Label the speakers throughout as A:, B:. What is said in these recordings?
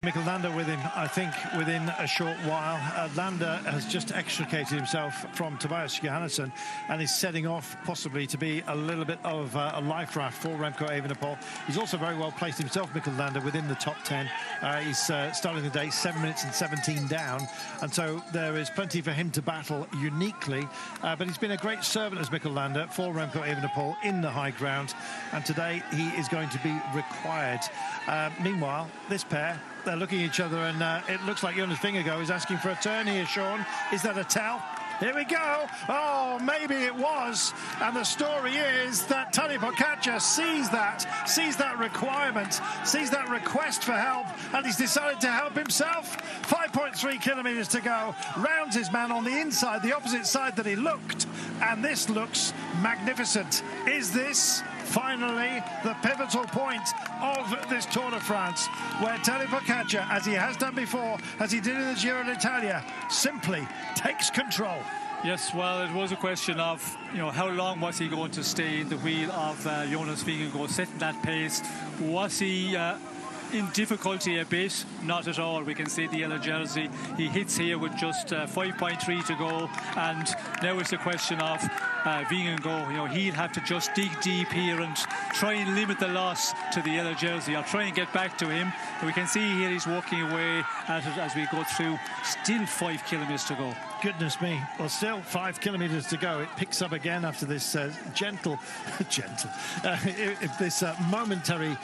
A: Mikkel Landa with him, I think, within a short while. Landa has just extricated himself from Tobias Johannesson and is setting off possibly to be a little bit of a life raft for Remco Evenepoel. He's also very well placed himself, Mikkel Landa, within the top 10. He's starting the day 7 minutes and 17 down, and so there is plenty for him to battle uniquely. But he's been a great servant as Mikkel Landa for Remco Evenepoel in the high ground, and today he is going to be required. Meanwhile, this pair, they're looking at each other, and it looks like Jonas Vingegaard is asking for a turn here, Sean. Is that a towel? Here we go. Oh, maybe it was. And the story is that Tadej Pogačar sees that requirement, sees that request for help, and he's decided to help himself. 5.3 kilometres to go. Rounds his man on the inside, the opposite side that he looked. And this looks magnificent. Is this finally the pivotal point of this Tour de France, where Tadej Pogačar, as he has done before, as he did in the Giro d'Italia, simply takes control?
B: Yes, well, it was a question of, how long was he going to stay in the wheel of Jonas Vingegaard, setting that pace? Was he in difficulty a bit? Not at all. We can see the yellow jersey. He hits here with just 5.3 to go, and now it's a question of Vingegaard. He'll have to just dig deep here and try and limit the loss to the yellow jersey, or try and get back to him. And we can see here he's walking away at it as we go through. Still 5 kilometres to go.
A: Goodness me. Well, still 5 kilometres to go. It picks up again after this this momentary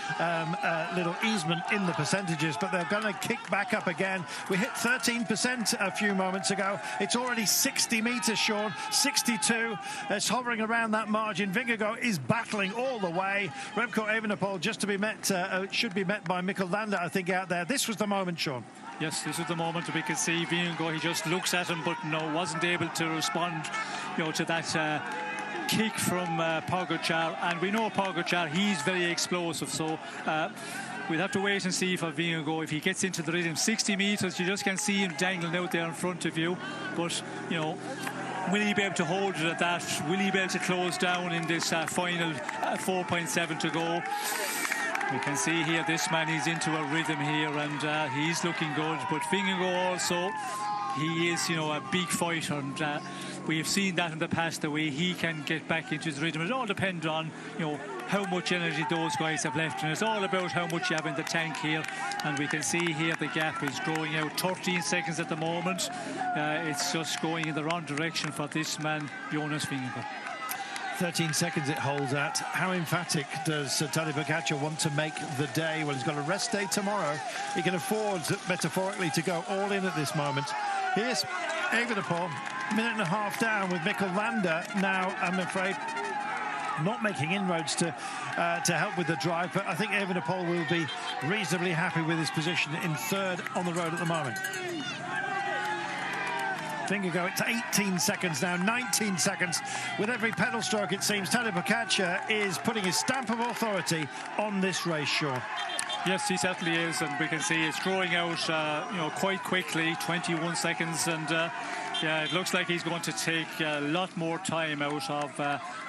A: little easement in the percentages, but they're going to kick back up again. We hit 13% a few moments ago. It's already 60 metres, Sean. 62. It's hovering around that margin. Vingegaard is battling all the way. Remco Evenepoel just to be met, should be met by Mikkel Landa, I think, out there. This was the moment, Sean.
B: Yes, this is the moment. We can see Vingegaard, he just looks at him, but wasn't able to respond, to that kick from Pogačar. And we know Pogačar, he's very explosive, so we'll have to wait and see for Vingegaard if he gets into the rhythm. 60 metres, you just can see him dangling out there in front of you, but will he be able to hold it at that? Will he be able to close down in this final 4.7 to go? We can see here this man is into a rhythm here, and he's looking good. But Vingegaard also, he is, a big fighter, and we have seen that in the past, the way he can get back into his rhythm. It all depends on, how much energy those guys have left, and it's all about how much you have in the tank here. And we can see here the gap is growing out. 13 seconds at the moment. It's just going in the wrong direction for this man, Jonas Vingegaard.
A: 13 seconds it holds at. How emphatic does Tadej Pogačar want to make the day? Well, he's got a rest day tomorrow. He can afford, metaphorically, to go all in at this moment. Here's Evenepoel, minute and a half down with Mikkel Landa now, I'm afraid, not making inroads to help with the drive, but I think Evenepoel will be reasonably happy with his position in third on the road at the moment. Vingegaard, it's 18 seconds now, 19 seconds. With every pedal stroke, it seems Tadej Pogačar is putting his stamp of authority on this race, Sean.
B: Yes, he certainly is, and we can see it's growing out, quite quickly, 21 seconds, and yeah, it looks like he's going to take a lot more time out of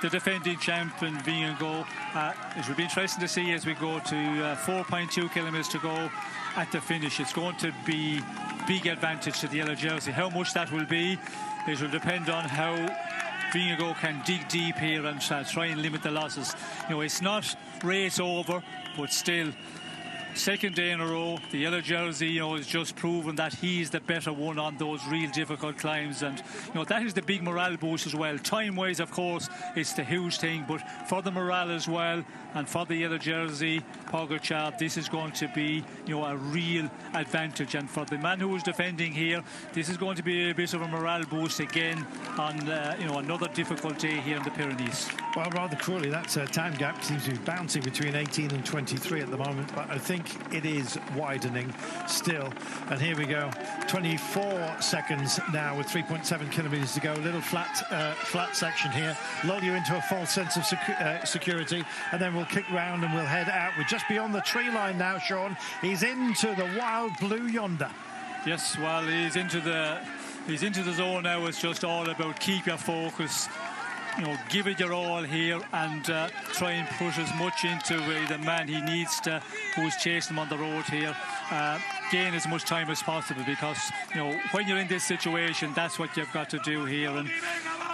B: the defending champion, Vingegaard. It will be interesting to see as we go to 4.2 kilometres to go at the finish. It's going to be big advantage to the yellow jersey. How much that will be, it will depend on how Vingegaard can dig deep here and try and limit the losses. It's not race over, but still, second day in a row, the yellow jersey, has just proven that he's the better one on those real difficult climbs, and that is the big morale boost as well. Time-wise, of course, it's the huge thing, but for the morale as well, and for the yellow jersey, Pogačar, this is going to be, a real advantage. And for the man who is defending here, this is going to be a bit of a morale boost again on, another difficult day here in the Pyrenees.
A: Well, rather cruelly, that time gap seems to be bouncing between 18 and 23 at the moment, but I think it is widening still. And here we go, 24 seconds now with 3.7 kilometres to go. A little flat section here, lull you into a false sense of security, and then we'll kick round and we'll head out. We're just beyond the tree line now, Sean. He's into the wild blue yonder.
B: Yes, well, he's into the zone now. It's just all about keep your focus. give it your all here and try and push as much into the man he needs to, who's chasing him on the road here. Gain as much time as possible, because when you're in this situation, that's what you've got to do here. And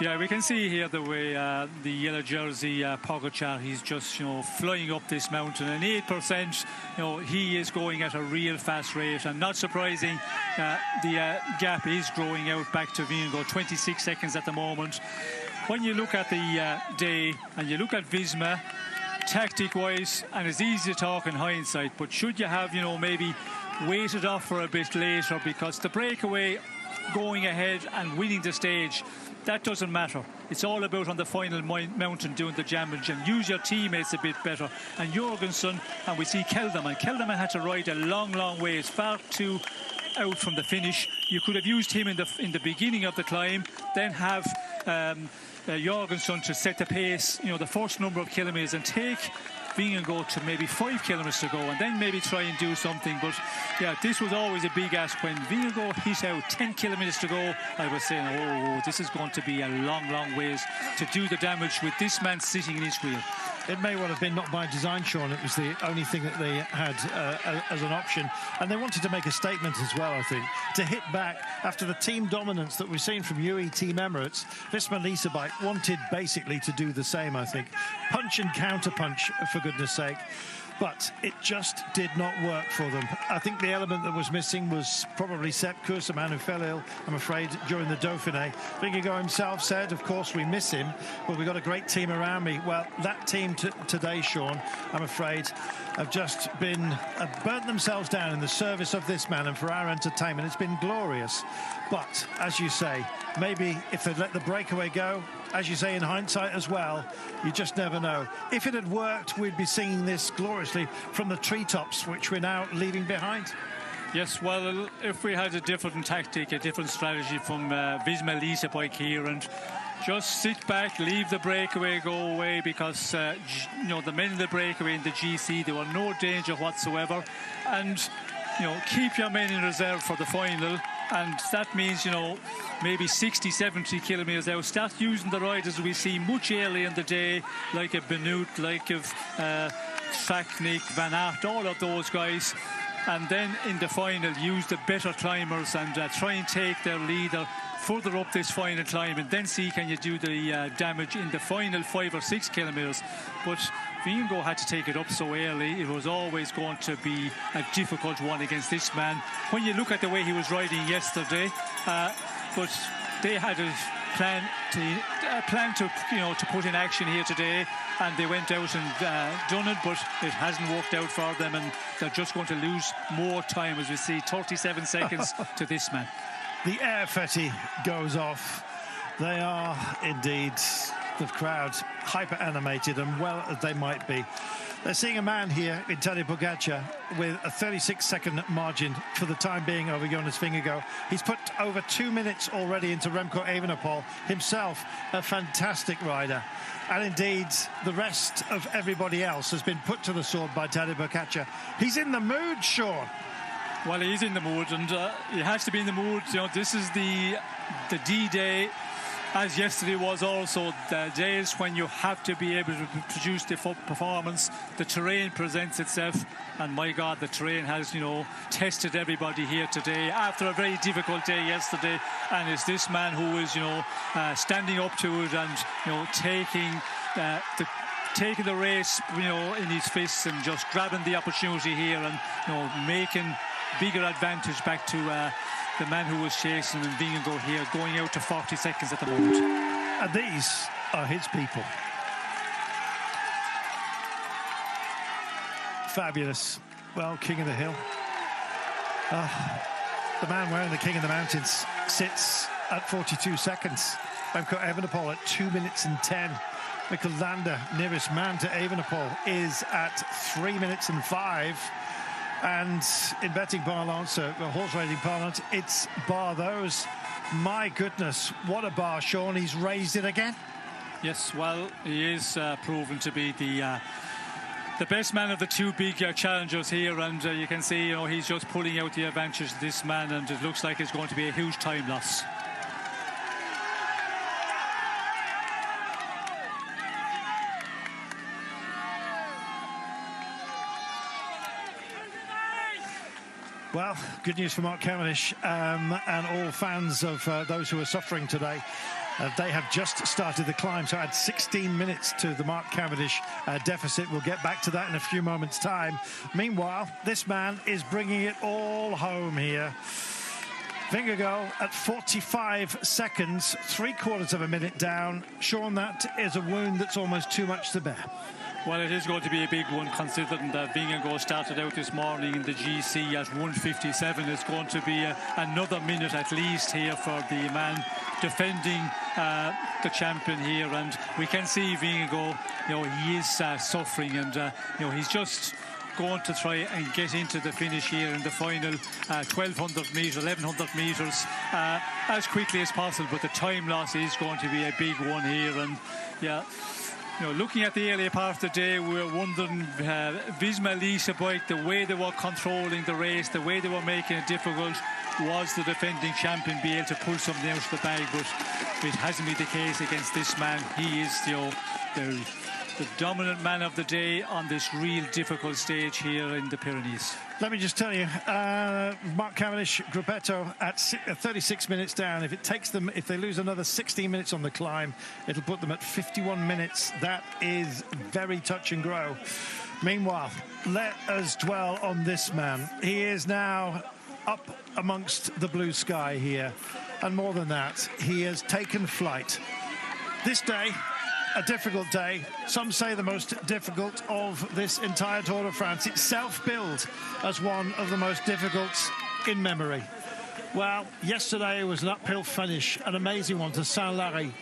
B: yeah, we can see here the way the yellow jersey Pogačar, he's just flying up this mountain, and 8%, he is going at a real fast rate, and not surprising, the gap is growing out back to Vingegaard, 26 seconds at the moment. When you look at the day and you look at Visma, tactic-wise, and it's easy to talk in hindsight, but should you have, maybe waited off for a bit later, because the breakaway, going ahead and winning the stage, that doesn't matter. It's all about on the final mountain doing the damage, and use your teammates a bit better. And Jorgensen, and we see Kelderman had to ride a long way. It's far too out from the finish. You could have used him in the beginning of the climb, then have Jorgensen to set the pace, the first number of kilometres, and take Vingegaard to maybe 5 kilometres to go, and then maybe try and do something. But yeah, this was always a big ask. When Vingegaard hit out 10 kilometres to go, I was saying, oh, this is going to be a long ways to do the damage with this man sitting in his wheel.
A: It may well have been not by design, Sean. It was the only thing that they had as an option. And they wanted to make a statement as well, I think, to hit back after the team dominance that we've seen from UE Team Emirates. Visma Lease Bike wanted basically to do the same, I think. Punch and counter-punch, for goodness sake. But it just did not work for them. I think the element that was missing was probably Sepp Kuss, a man who fell ill, I'm afraid, during the Dauphiné. Vingegaard himself said, of course, we miss him, but we've got a great team around me. Well, that team today, Sean, I'm afraid, have just been burnt themselves down in the service of this man, and for our entertainment, it's been glorious. But, as you say, maybe if they'd let the breakaway go, as you say, in hindsight as well, you just never know. If it had worked, we'd be singing this gloriously from the treetops, which we're now leaving behind.
B: Yes, well, if we had a different tactic, a different strategy from Visma Lease Bike here, and just sit back, leave the breakaway, go away, because the men in the breakaway in the GC, there were no danger whatsoever, and keep your men in reserve for the final. And that means, maybe 60, 70 kilometres out. Start using the riders we see much early in the day, like a Benoit, like of Traknik, Van Aert, all of those guys. And then in the final, use the better climbers and try and take their leader further up this final climb, and then see can you do the damage in the final 5 or 6 kilometres. But Vingegaard had to take it up so early. It was always going to be a difficult one against this man. When you look at the way he was riding yesterday, but they had a plan to put in action here today, and they went out and done it, but it hasn't worked out for them, and they're just going to lose more time, as we see 37 seconds to this man.
A: The air fetty goes off. They are indeed, the crowd, hyper animated, and well as they might be. They're seeing a man here in Tadej Pogačar with a 36-second margin for the time being over Jonas Vingegaard. He's put over 2 minutes already into Remco Evenepoel, himself a fantastic rider. And indeed, the rest of everybody else has been put to the sword by Tadej Pogačar. He's in the mood, Sean.
B: Well, he's in the mood, and he has to be in the mood. This is the D-Day, as yesterday was also, the days when you have to be able to produce the performance. The terrain presents itself, and my God, the terrain has, tested everybody here today after a very difficult day yesterday. And it's this man who is, standing up to it and, taking the race, in his fists and just grabbing the opportunity here and, making bigger advantage back to the man who was chasing and Vingegaard here, going out to 40 seconds at the moment.
A: And these are his people. Fabulous. Well, King of the Hill. The man wearing the King of the Mountains sits at 42 seconds. Remco Evenepoel at 2 minutes and 10. Mikkel Landa, nearest man to Evenepoel, is at 3 minutes and 5. And in betting parlance, horse racing parlance, it's bar those. My goodness, what a bar, Sean. He's raised it again.
B: Yes, well, he is proven to be the best man of the two big challengers here, and you can see, he's just pulling out the advantage of this man, and it looks like it's going to be a huge time loss.
A: Well, good news for Mark Cavendish and all fans of those who are suffering today. They have just started the climb, so add 16 minutes to the Mark Cavendish deficit. We'll get back to that in a few moments' time. Meanwhile, this man is bringing it all home here. Vingegaard at 45 seconds, 3/4 of a minute down. Sean, that is a wound that's almost too much to bear.
B: Well, it is going to be a big one, considering that Vingegaard started out this morning in the GC at 1:57. It's going to be another minute at least here for the man defending the champion here, and we can see Vingegaard, he is suffering, and he's just going to try and get into the finish here in the final 1,200 metres, 1,100 metres as quickly as possible, but the time loss is going to be a big one here. And looking at the earlier part of the day, we were wondering, Visma bike, the way they were controlling the race, the way they were making it difficult, was the defending champion be able to pull something out of the bag, but it hasn't been the case against this man. He is the dominant man of the day on this real difficult stage here in the Pyrenees.
A: Let me just tell you, Mark Cavendish, Gruppetto at 36 minutes down. If they lose another 16 minutes on the climb, it'll put them at 51 minutes. That is very touch and grow. Meanwhile, let us dwell on this man. He is now up amongst the blue sky here, and more than that, he has taken flight. This day, a difficult day. Some say the most difficult of this entire Tour de France. It's self-billed as one of the most difficult in memory. Well, yesterday was an uphill finish, an amazing one to Saint-Lary.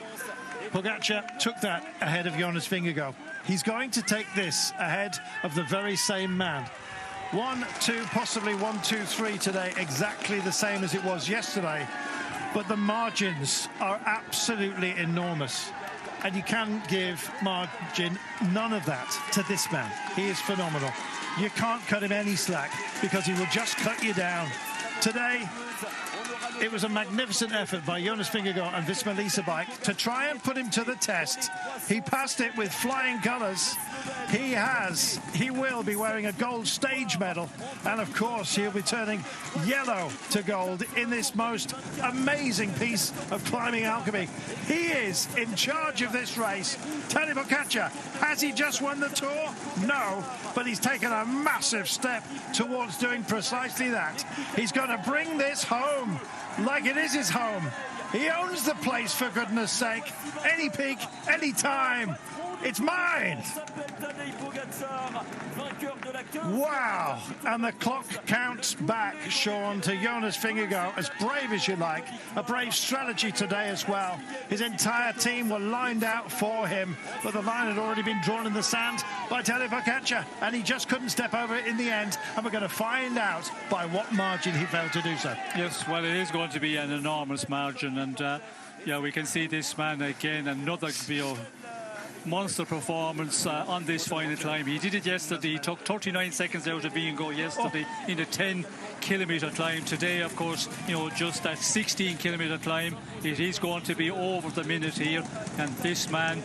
A: Pogačar took that ahead of Jonas Vingegaard. He's going to take this ahead of the very same man. 1, 2, possibly 1, 2, 3 today, exactly the same as it was yesterday. But the margins are absolutely enormous. And you can give margin none of that to this man. He is phenomenal. You can't cut him any slack because he will just cut you down. Today, it was a magnificent effort by Jonas Vingegaard and Visma bike to try and put him to the test. He passed it with flying colours. He will be wearing a gold stage medal, and of course he'll be turning yellow to gold in this most amazing piece of climbing alchemy. He is in charge of this race. Tadej Pogačar, has he just won the Tour? No, but he's taken a massive step towards doing precisely that. He's going to bring this home like it is his home. He owns the place, for goodness sake. Any peak, any time. It's mine. Wow. And the clock counts back, Sean, to Jonas Vingegaard, as brave as you like. A brave strategy today as well. His entire team were lined out for him, but the line had already been drawn in the sand by Tadej Pogačar, and he just couldn't step over it in the end. And we're going to find out by what margin he failed to do so.
B: Yes, well, it is going to be an enormous margin, and we can see this man again, another monster performance on this final climb. He did it yesterday. He took 39 seconds out of Vingegaard yesterday in a 10-kilometre climb. Today, of course, just that 16-kilometre climb, it is going to be over the minute here. And this man,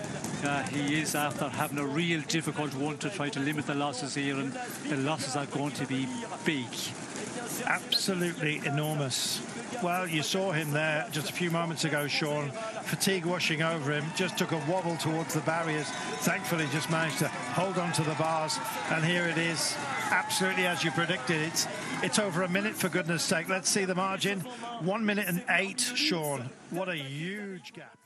B: he is after having a real difficult one to try to limit the losses here, and the losses are going to be big.
A: Absolutely enormous. Well, you saw him there just a few moments ago, Sean. Fatigue washing over him, just took a wobble towards the barriers. Thankfully, just managed to hold on to the bars. And here it is, absolutely as you predicted. It's over a minute, for goodness sake. Let's see the margin. 1 minute and 8, Sean. What a huge gap.